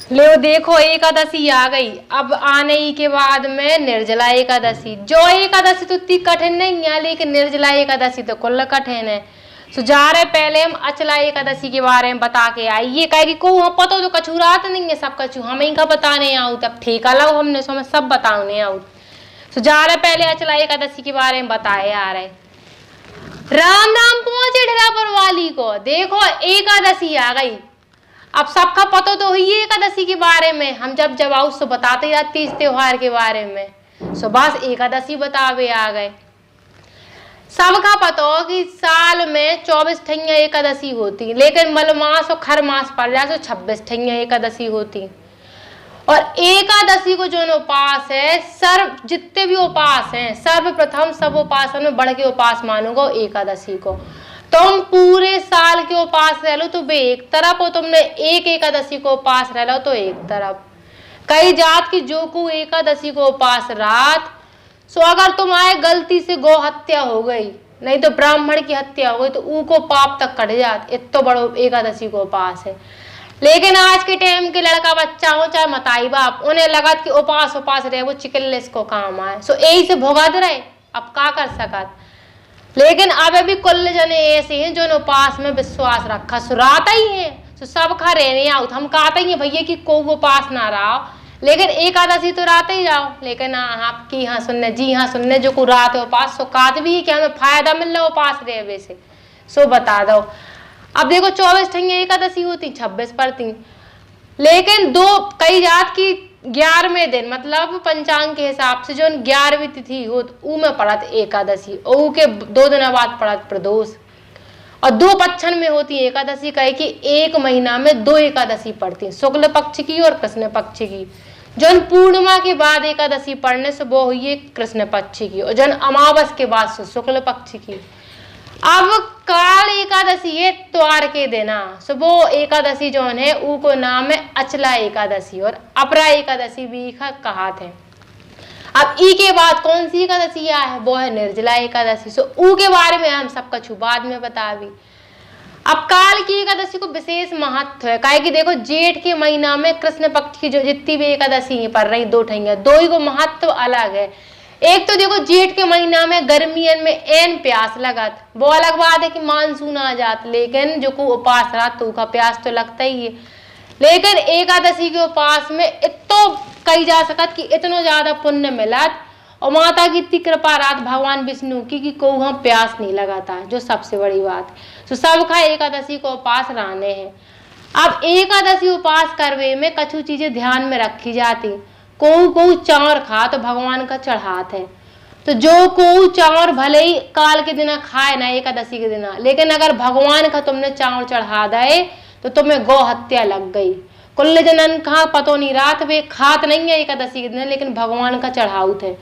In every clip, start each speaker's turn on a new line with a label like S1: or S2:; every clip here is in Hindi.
S1: ले देखो एकादशी आ गई। अब आने ही के बाद में निर्जला एकादशी। जो एकादशी तो इतनी कठिन नहीं है, लेकिन निर्जला एकादशी तो कुल कठिन है। तो जा रहे पहले हम अचला एकादशी के बारे में बता के आई। ये कहे कि को हम पता तो कछु रात नहीं है, सब कछु हम ही का बताने आऊ, तब ठेका लो हमने सो मैं सब बताने आऊ। तो जा रहे पहले अचला एकादशी के बारे में बताए आ रहे। राम राम पहुंचे ढेरापुर वाली को। देखो एकादशी आ गई। अब सबका पता तो हुई एकादशी के बारे में, हम जब जब आओ सो बताते जाते इस त्योहार के बारे में। सो बस एकादशी बतावे आ गए। सबका पता हो कि साल में 24 ठैया एकादशी होती, लेकिन मलमास और खर मास पड़ जाए तो 26 ठैया एकादशी होती। और एकादशी को जो उपास है, सर्व जितने भी उपास हैं, सर्वप्रथम सब उपासन में बढ़ के उपास मानूंगा एकादशी को। तुम पूरे साल के उपास रह लो तो वे एक तरफ, और तुमने एक एकादशी को उपास रह लो तो एक तरफ। कई जात की जो को एकादशी को उपास रात, सो अगर तुम्हारे गलती से गौ हत्या हो गई, नहीं तो ब्राह्मण की हत्या हो गई, तो उनको पाप तक कट जात। इतना बड़ो एकादशी को उपास है। लेकिन आज के टाइम के लड़का बच्चा हो चाहे मताई बाप, उन्हें लगा कि उपास उपास रहे वो चिकल्लेस को काम आए, सो यही से भुगत रहे। अब क्या कर सकत। लेकिन अब भी कुल जने ऐसे हैं जो उपास में विश्वास रखा, सुराता ही है। तो सब खा रहने आओ, हम कहते ही भैया कि को उपास ना रहा, लेकिन एकादशी तो रात ही जाओ। लेकिन आपकी यहाँ सुनने जी हाँ सुनने जो को रात उपास सो कात भी कि हमें फायदा मिल रहा उपास रहे वैसे सो बता दो। अब देखो 24 ठैया एकादशी होती, 26 पड़ती, लेकिन दो कई जात की 11वें दिन मतलब पंचांग के हिसाब से जो 11वीं तिथि हो ऊ में पड़त एकादशी, और के 2 दिन बाद पड़त प्रदोष। और 2 पक्षन में होती एकादशी, कहे कि एक महीना में 2 एकादशी पड़ती, शुक्ल पक्ष की और कृष्ण पक्ष की। जन पूर्णिमा के बाद एकादशी पढ़ने से वो हुई है कृष्ण पक्ष की, और जन अमावस के बाद से शुक्ल पक्ष की। अब काल एकादशी है त्वार के देना, सो वो एकादशी जो है ऊ को नाम है अचला एकादशी, और अपरा एकादशी भी कहा थे। अब ई के बाद कौन सी एकादशी है, वो है निर्जला एकादशी। सो ऊ के बारे में हम सब कछु बाद में बतावी। अब काल की एकादशी को विशेष महत्व है, काहे कि देखो जेठ के महीना में कृष्ण पक्ष की जो जितनी भी एकादशी पड़ रही 2 ठैया, 2 ही को महत्व अलग है। एक तो देखो जेठ के महीना में गर्मियन में एन प्यास लगत, वो अलग बात है कि मानसून आ जात, लेकिन जो को उपास रहा तो का प्यास तो लगता ही है। लेकिन एकादशी के उपास में इतो कही जा सकत कि इतना ज्यादा पुण्य मिलत, और माता की इतनी कृपा रात भगवान विष्णु की कि को वहां प्यास नहीं लगाता, जो सबसे बड़ी बात है। तो सबका एकादशी को उपास रहने हैं। अब एकादशी उपास करवे में कछु चीजें ध्यान में रखी जाती। को चावल खा तो भगवान का चढ़ात है, तो जो को चावल भले ही काल के दिन खाए ना एकादशी के दिन, लेकिन अगर भगवान का तुमने चावल चढ़ा दे तो तुम्हें गौ हत्या लग गई। कुल जनन कहा पतो नहीं रात वे खात नहीं है एकादशी के दिन, लेकिन भगवान का चढ़ाऊ थे,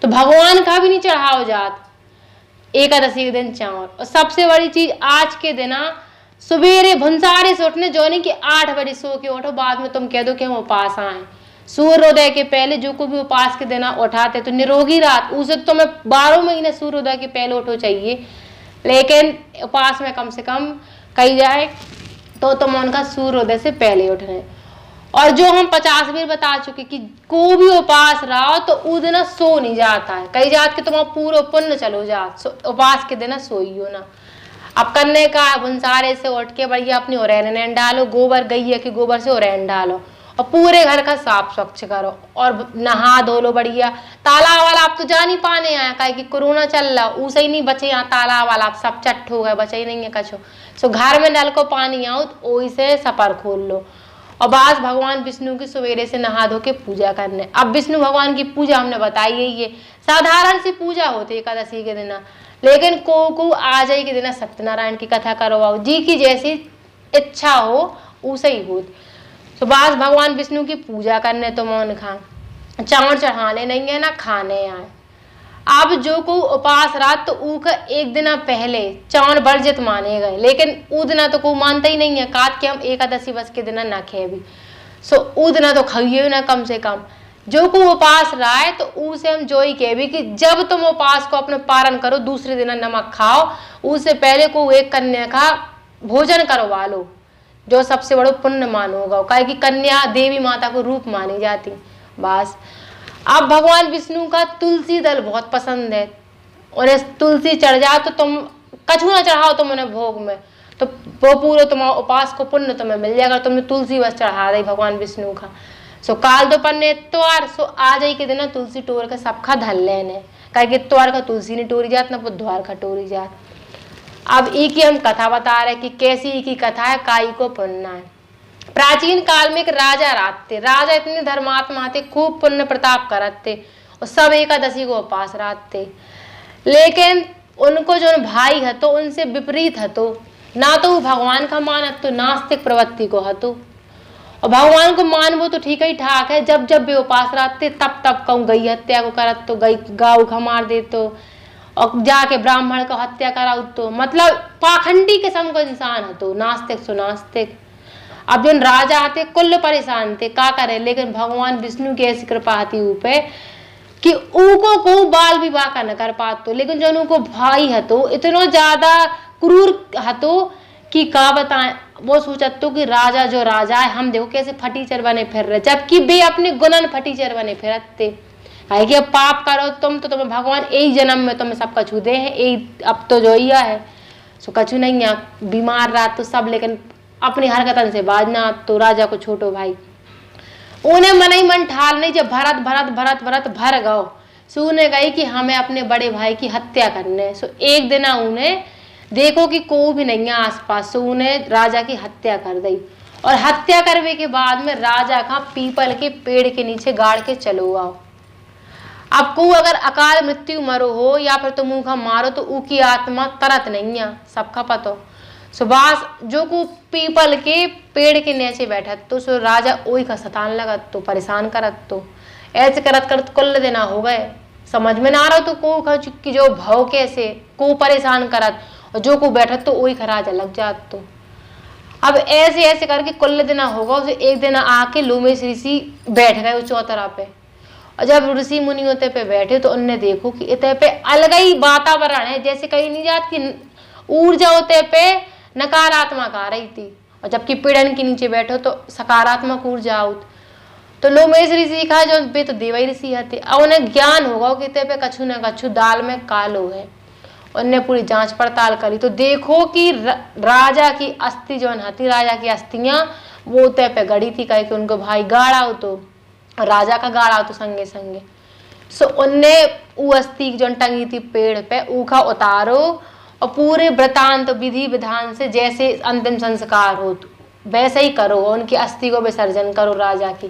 S1: तो भगवान का भी नहीं चढ़ाओ जात एकादशी के दिन चावल। और सबसे बड़ी चीज आज के दिन सवेरे भुंसारे से उठने, जो नहीं कि 8 बजे सो के उठो, बाद में तुम कह दो कि हम उपास आए। सूर्योदय के पहले जो को भी उपास के दिन उठाते तो निरोगी रात, उसे तो मैं 12 महीने सूर्योदय के पहले उठो चाहिए, लेकिन उपास में कम से कम कही जाए तो तुम उनका सूर्योदय से पहले उठ रहे। और जो हम 50 बार बता चुके कि को भी उपास रहा तो उस दिन सो नहीं जाता है। कई जात के तुम्हारा पूरा पुण्य चलो जात, उपास के दिन सोइयो ना। अब करने का भुंसारे से उठ के बढ़िया अपनी ओरैन डालो, गोबर गैया के गोबर से ओरैन डालो, और पूरे घर का साफ स्वच्छ करो, और नहा धो लो बढ़िया। तालाब वाला आप तो जा नहीं पाने आया, काहे कि कोरोना चल रहा, उसे ही नहीं बचे यहाँ तालाब वाला, आप सब चट्ट हो गए, बचे ही नहीं है कछो। सो घर में नल को पानी आओ तो वही से सपर खोल लो, और बस भगवान विष्णु की सवेरे से नहा धो के पूजा करने। अब विष्णु भगवान की पूजा हमने बताई यही है, साधारण सी पूजा होती है एकादशी के दिन, लेकिन को आ जाए के दिन सत्यनारायण की कथा करवाओ, जी की जैसी इच्छा हो उसे ही हो। तो बस भगवान विष्णु की पूजा करने तो मौन खा चावल चढ़ाने नहीं है ना खाने आए। अब जो को उपास रात तो ऊ का एक दिन पहले चावल वर्जित माने गए, लेकिन ऊ दिन तो को मानता ही नहीं है, काट के हम एकादशी बस के दिन ना खे भी। सो ऊ दिन तो खाइए ना कम से कम। जो को उपास रहा है तो उसे हम जो ही कह भी कि जब तुम उपास को अपने पारण करो, दूसरे दिन नमक खाओ, उससे पहले को एक कन्या का भोजन करवा लो, जो सबसे बड़ो पुण्य मानोगा, काहे कि कन्या देवी माता को रूप मानी जाती। बस अब भगवान विष्णु का तुलसी दल बहुत पसंद है, और तुलसी चढ़ जाओ तो तुम कछु ना चढ़ाओ तुम उन्हें भोग में, तो वो पूरा तुम्हारा उपास को पुण्य तुम्हें मिल जाएगा। तुमने तुलसी बस चढ़ा दी भगवान विष्णु का। सो काल दोपहर ने इतवार, सो आ जाई के दिन तुलसी टोर के सबका धल लेने, कहे कि इतवार का तुलसी नहीं टोरी जात, ना बुधवार का टोरी जात। अब ई की हम कथा बता रहे कि कैसी ई की कथा है, काई को पुण्य है। प्राचीन काल में एक राजा रात थे। राजा इतने धर्मात्मा थे, खूब पुण्य प्रताप करत थे, और सब एकादशी को उपास रात थे। लेकिन उनको जो भाई हतो उनसे विपरीत हतो, ना तो वो भगवान का मानत तो नास्तिक प्रवृत्ति को हतो। और भगवान को मानवो तो ठीक ही ठाक है, जब जब भी उपास रहते तब तब कहूँ गई हत्या को करत तो गई गाँव का मार दे तो, और जाके ब्राह्मण को हत्या कराऊ तो, मतलब पाखंडी किस्म को इंसान हतो, नास्तिक सुनास्तिक। अब जिन राजा आते कुल परेशान थे, का करे, लेकिन भगवान विष्णु की ऐसी कृपा आती ऊपे कि ऊको को बाल विवाह का न कर पातो। लेकिन जो उनको भाई हतो इतना ज्यादा क्रूर हतो कि का बताएं, वो सोचत तो कि राजा जो राजा है, हम देखो कैसे फटीचर बने फिर रहे, जबकि वे अपने गुणन फटीचर बने फिरते। है कि अब पाप करो तुम तो तुम्हें भगवान यही जन्म में तुम्हें सब कछु दे हैं, यही अब तो जो यह है सो कछु नहीं है। बीमार रहा तो सब, लेकिन अपनी हरकतन से बाजना तो राजा को छोटो भाई उन्हें मन ही मन ठाल नहीं, जब भरत भरत भरत भरत भर गओ सो उन्हें गई कि हमें अपने बड़े भाई की हत्या करने। सो एक दिन उन्हें देखो कि कोई भी नहीं है आसपास, सो उन्हें राजा की हत्या कर दी। और हत्या करने के बाद में राजा का पीपल के पेड़ के नीचे गाड़ के चलो आओ। अब को अगर अकाल मृत्यु मरो हो या फिर तुम मुँह मारो तो ऊ की आत्मा तरत नहीं है, सबका पतो। सुबास जो को पीपल के पेड़ के नीचे बैठत तो सो राजा ओई का सतान लगत तो परेशान करत तो ऐसे करत करत कुल देना हो गए। समझ में ना आ रहा तो को कि जो भाव कैसे को परेशान करत, और जो को बैठत तो ओई का राजा लग जात तो। अब ऐसे ऐसे करके कुल देना होगा। उसे एक दिन आके लोमेश ऋषि बैठ गए उस चौतरा पे, और जब ऋषि मुनि होते पे बैठे तो उनने देखो कि इतने पे अलग ही वातावरण है, जैसे कहीं नहीं जात कि ऊर्जा होते पे नकारात्मक आ रही थी, और जबकि पेड़न के नीचे बैठो तो सकारात्मक ऊर्जा आउत। तो लोमेश ऋषि कहा जो बे तो देवई ऋषि हते, और उन्हें ज्ञान होगा कि इतने पे कछु न कछु दाल में कालो है। उनने पूरी जांच पड़ताल करी तो देखो कि राजा की अस्थि जो हती, राजा की अस्थियां वो उतने पे गड़ी थी, कहे कि उनको भाई गाड़ा हो तो राजा का गाड़ा तो संगे संगे। सो उनने वो अस्थि जो टंगी थी पेड़ पे ऊखा उतारो, और पूरे वृतांत विधि विधान से जैसे अंतिम संस्कार हो वैसे ही करो, उनकी अस्थि को विसर्जन करो राजा की,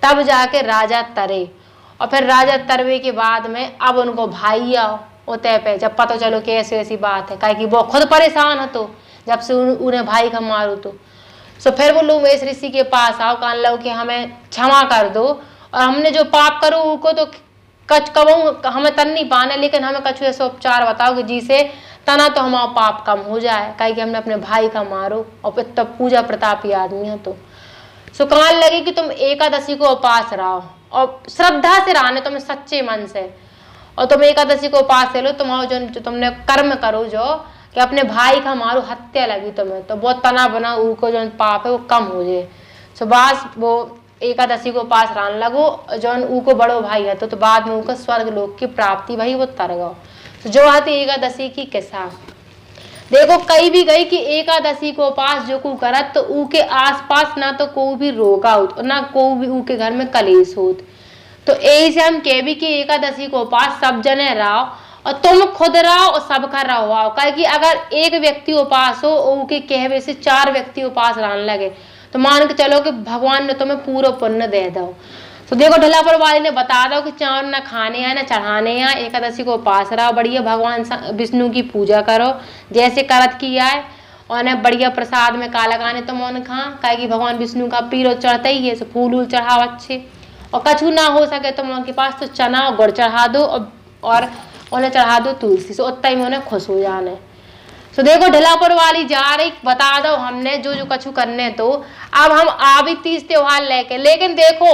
S1: तब जाके राजा तरे। और फिर राजा तरवे के बाद में अब उनको भाई आओ उतय पे, जब पता चलो कि ऐसी ऐसी बात है, कहे कि वो खुद परेशान हो तो जब से उन्हें भाई का मारो तो। सो फिर वो लोमेश ऋषि के पास आओ, कान लो कि हमें क्षमा कर दो, और हमने जो पाप करो उसको तो कच कबू हमें तन नहीं पाने, लेकिन हमें कछु ऐसा उपचार बताओ कि जिसे तना तो हमारा पाप कम हो जाए, कहे कि हमने अपने भाई का मारो और तब पूजा प्रतापी आदमी है तो। सो कहने लगे कि तुम एकादशी को उपास रहो, और श्रद्धा से रहने तुम्हें सच्चे मन से, और तुम एकादशी को उपास ले लो, तुम्हारा जो तुमने कर्म करो जो कि अपने भाई का मारो हत्या लगी तुम्हें, तो बहुत तना बना उनको जो पाप है वो कम हो जाए। सो बस वो एकादशी को पास रहने लगो, जो उनको बड़ो भाई है तो बाद में उनको स्वर्ग लोक की प्राप्ति भाई वो तर गो। तो जो आती एकादशी की किस्सा देखो कई भी गई कि एकादशी को उपास जो को करत तो ऊके आसपास ना तो कोई भी रोग आउत और ना कोई भी ऊके घर में कलेश होत। तो यही से हम कह भी कि एकादशी को उपास सब जने रहो, और तुम खुद रहो और सबका रहो आओ, कहे कि अगर एक व्यक्ति उपास हो ऊके कहवे से 4 व्यक्ति उपास रहने लगे तो मान के चलो कि भगवान ने तुम्हें पूरा पुण्य दे दो। तो देखो ढलापुर वाली ने बता दो कि चावल ना खाने हैं ना चढ़ाने हैं, एकादशी को उपास रहो, बढ़िया भगवान विष्णु की पूजा करो जैसे करत किया है, और न बढ़िया प्रसाद में काला गाने तुम उन खा, कहे कि भगवान विष्णु का पीरो चढ़ता ही है, सो फूल उल चढ़ाओ अच्छे, और कछु ना हो सके तो उनके पास तो चना और गुड़ चढ़ा दो, और उन्हें चढ़ा दो तुलसी, सो उतना ही उन्हें खुश हो जाने। तो देखो ढलापुर वाली जा रही बता दो हमने जो जो कछु करने, तो अब हम आवी 30 त्योहार लेके, लेकिन देखो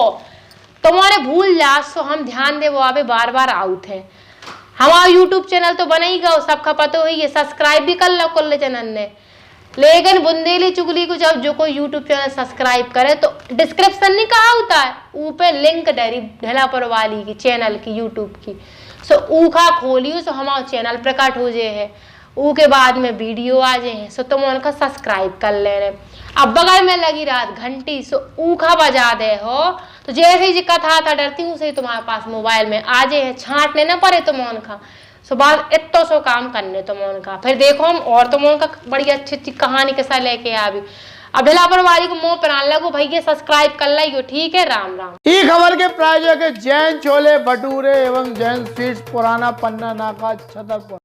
S1: तुम्हारे भूल जा सो हम ध्यान दे वो आवे बार बार आउट है। हमारा यूट्यूब चैनल तो बनेगा सबका पता ही है, सब्सक्राइब भी कर लो कुल चैनल ने, लेकिन बुंदेली चुगली को जब जो कोई यूट्यूब चैनल सब्सक्राइब करे तो डिस्क्रिप्शन नहीं कहा होता है, ऊपर लिंक डरी ढेलापुर वाली की चैनल की यूट्यूब की, सो ऊखा खोलियो सो हमारा चैनल प्रकट हो जाए है, ऊ के बाद में वीडियो आ जाए हैं, सो तुम उनका सब्सक्राइब कर ले रहे। अब बगल में लगी रात घंटी सो ऊखा बजा दे हो, तो जैसे ही कथा था डरती हूँ से तुम्हारे पास मोबाइल में आ जाए, छांटने ना पड़े तुम उनका, सो बाद इतो सो काम करने तुम उनका। फिर देखो हम और तुम उनका बड़ी अच्छी अच्छी कहानी के साथ लेके आ भी। अब ढेलापुर वाली को मुंह पर लगो भैया सब्सक्राइब कर लाइयो, ठीक है, राम राम।
S2: ई खबर के प्रायोजक जैन छोले भटूरे एवं जैन स्वीट्स, पुराना पन्ना नाका, छतरपुर।